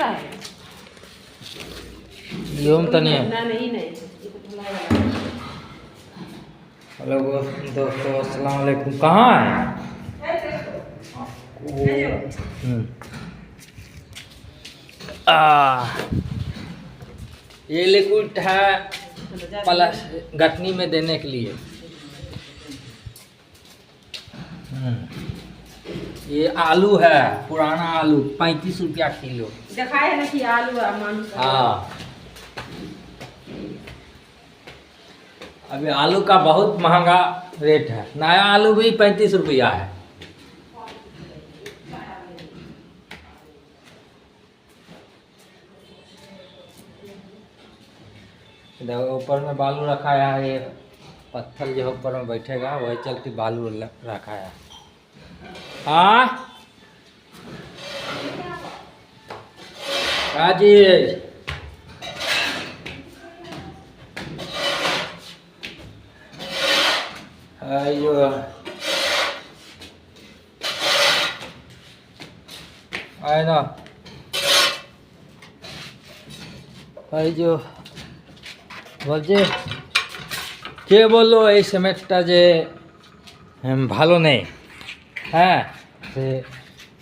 रहा है। यूं तो नहीं है। ना नहीं नहीं, ये तो खुला है। हेलो दोस्तों, अस्सलाम वालेकुम। कहाँ है? ये लिक्विड है प्लस गटनी में देने के लिए। ये आलू है, पुराना आलू 35 रुपया किलो। दिखाए है ना कि आलू मानुस। हाँ, अभी आलू का बहुत महंगा रेट है। नया आलू भी 35 रुपया है। इधर ऊपर में बालू रखा है, ये पत्थर जो ऊपर में बैठेगा वही चलती बालू रखा है। हाँ जी, अयो आए ना जो বলছে কে বললো এই সিমেন্টটা যে ভালো নেই। হ্যাঁ,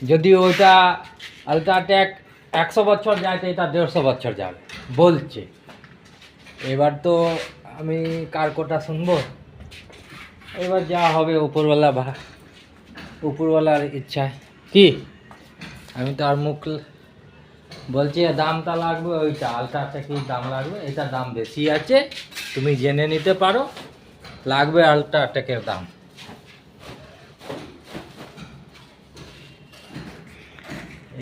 যদি ওইটা আলট্রাটেক 100 বছর যায় তো এটা 150 বছর যাবে বলছে। এবার তো আমি কার কথা শুনবো? এবার যা হবে উপরওয়ালার ইচ্ছায়। কি আমি তো আর মুখ বলছি দামটা লাগবে, ওইটা আলট্রাটেকের দাম লাগবে, এটা দাম বেশি আছে, তুমি জেনে নিতে পারো, লাগবে আলট্রাটেকের দাম।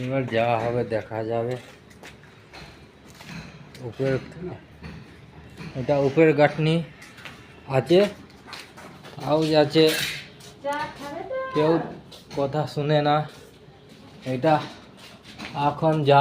এবার যা হবে দেখা যাবে। উপরে এটা উপরের গাঁথনি আছে, হাউস আছে, কেউ কথা শুনে না। এটা এখন যা